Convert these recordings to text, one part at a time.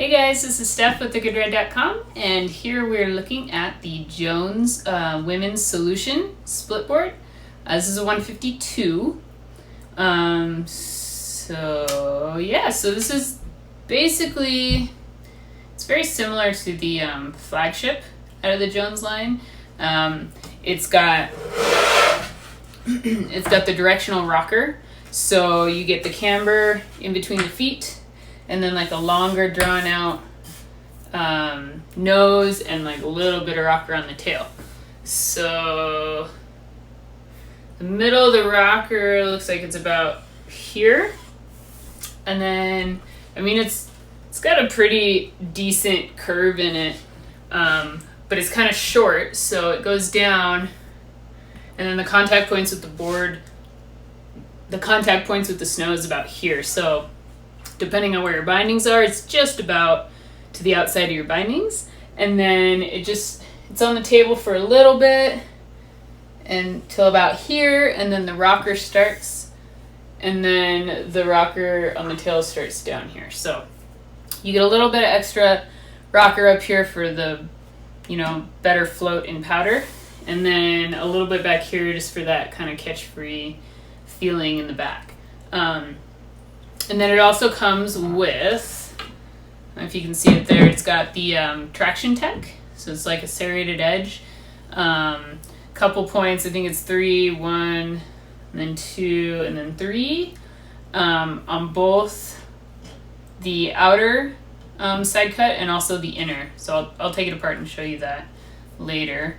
Hey guys, this is Steph with thegoodride.com, and here we're looking at the Jones Women's Solution Splitboard. This is a 152. So this is basically, it's very similar to the flagship out of the Jones line. It's got the directional rocker, so you get the camber in between the feet, and then like a longer drawn out nose and like a little bit of rocker on the tail. So the middle of the rocker looks like it's about here. And then, I mean, it's got a pretty decent curve in it, but it's kind of short, so it goes down, and then the contact points with the board, the contact points with the snow is about here. So depending on where your bindings are, it's just about to the outside of your bindings. And then it's on the table for a little bit until about here, and then the rocker starts, and then the rocker on the tail starts down here. So you get a little bit of extra rocker up here for the, better float in powder, and then a little bit back here just for that kind of catch-free feeling in the back. And then it also comes with, I don't know if you can see it there, it's got the traction tech. So it's like a serrated edge. Couple points, I think it's 3, 1, and then 2, and then 3 on both the outer side cut and also the inner. So I'll take it apart and show you that later.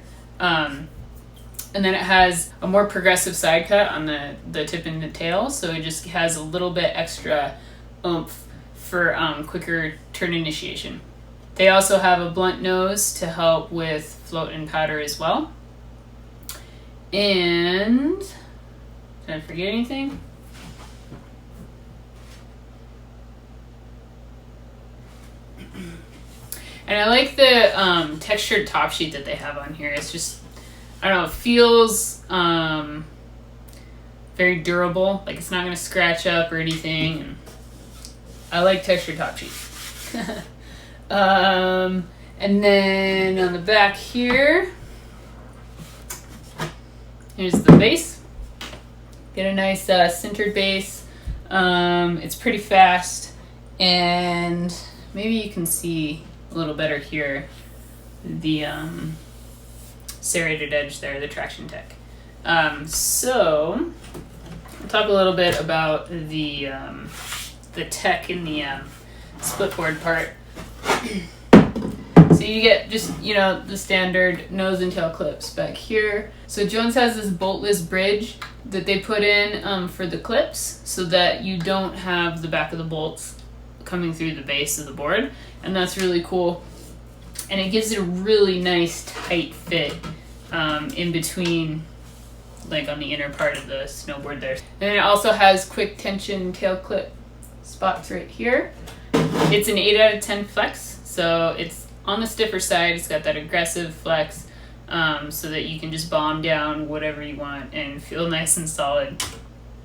And then it has a more progressive side cut on the tip and the tail, so it just has a little bit extra oomph for quicker turn initiation. They also have a blunt nose to help with float and powder as well. And did I forget anything? And I like the textured top sheet that they have on here. It's just, I don't know, it feels very durable. Like it's not going to scratch up or anything. And I like textured top sheet. And then on the back here, here's the base. Get a nice centered base. It's pretty fast, and maybe you can see a little better here the serrated edge there, the traction tech. So I'll talk a little bit about the tech in the splitboard part. So you get just, the standard nose and tail clips back here. So Jones has this boltless bridge that they put in for the clips so that you don't have the back of the bolts coming through the base of the board, and that's really cool. And it gives it a really nice tight fit in between, like on the inner part of the snowboard there. And it also has quick tension tail clip spots right here. It's an 8 out of 10 flex, so it's on the stiffer side. It's got that aggressive flex, so that you can just bomb down whatever you want and feel nice and solid.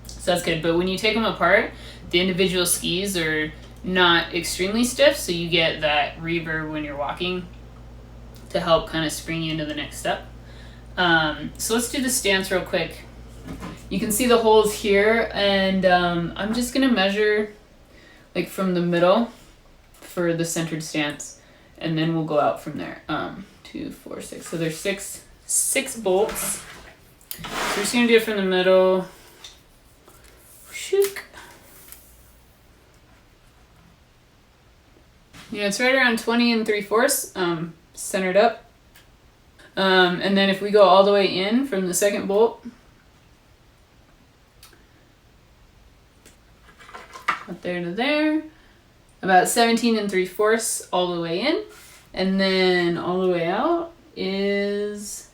So that's good. But when you take them apart, the individual skis are not extremely stiff, so you get that reverb when you're walking to help kind of spring you into the next step. So let's do the stance real quick. You can see the holes here, and I'm just gonna measure like from the middle for the centered stance, and then we'll go out from there. 2, 4, 6. So there's six bolts. So we're just gonna do it from the middle. Shook. It's right around 20 3/4 centered up. And then if we go all the way in from the second bolt, up there to there, about 17 3/4 all the way in, and then all the way out is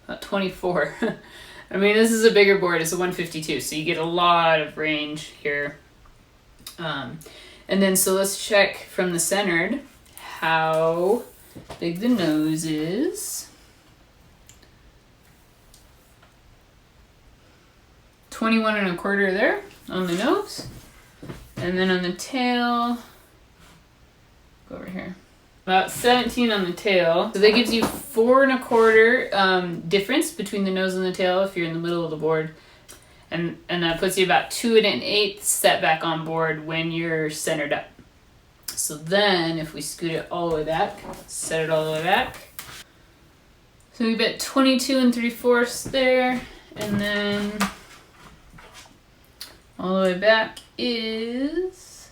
about 24. I mean, this is a bigger board. It's a 152, so you get a lot of range here. And then, so let's check from the centered how big the nose is. 21 1/4 there on the nose. And then on the tail, Go over here. About 17 on the tail. So that gives you 4 1/4 difference between the nose and the tail if you're in the middle of the board. And that puts you about 2 1/8 setback on board when you're centered up. So then if we scoot it all the way back, set it all the way back. So we get 22 3/4 there, and then all the way back is,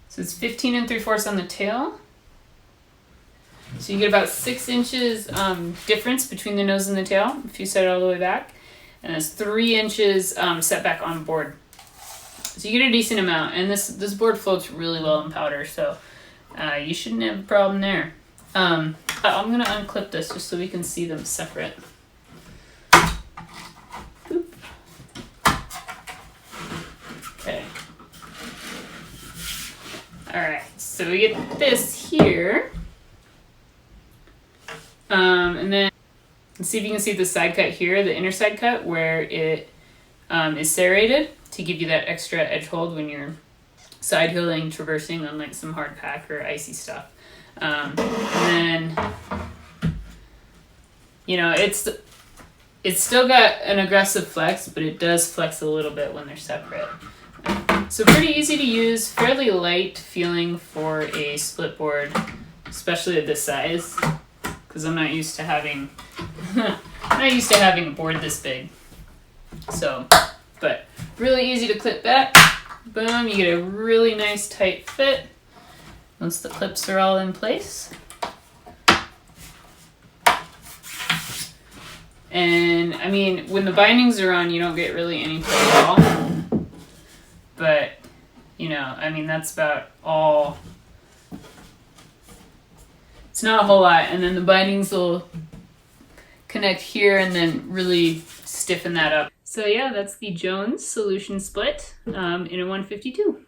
so it's 15 3/4 on the tail. So you get about 6 inches difference between the nose and the tail if you set it all the way back. And it's 3 inches setback on board. So you get a decent amount. And this board floats really well in powder, so you shouldn't have a problem there. I'm going to unclip this just so we can see them separate. Boop. Okay. Alright, so we get this here. And then let's see if you can see the side cut here, the inner side cut where it is serrated to give you that extra edge hold when you're side hilling, traversing on like some hard pack or icy stuff. And then, you know, it's still got an aggressive flex, but it does flex a little bit when they're separate. So pretty easy to use, fairly light feeling for a split board, especially at this size, because I'm not used to having a board this big. So, but really easy to clip back. Boom, you get a really nice tight fit once the clips are all in place. And I mean, when the bindings are on, you don't get really any play at all. But, you know, I mean, that's about all. It's not a whole lot. And then the bindings will connect here and then really stiffen that up. So yeah, that's the Jones Solution Split in a 152.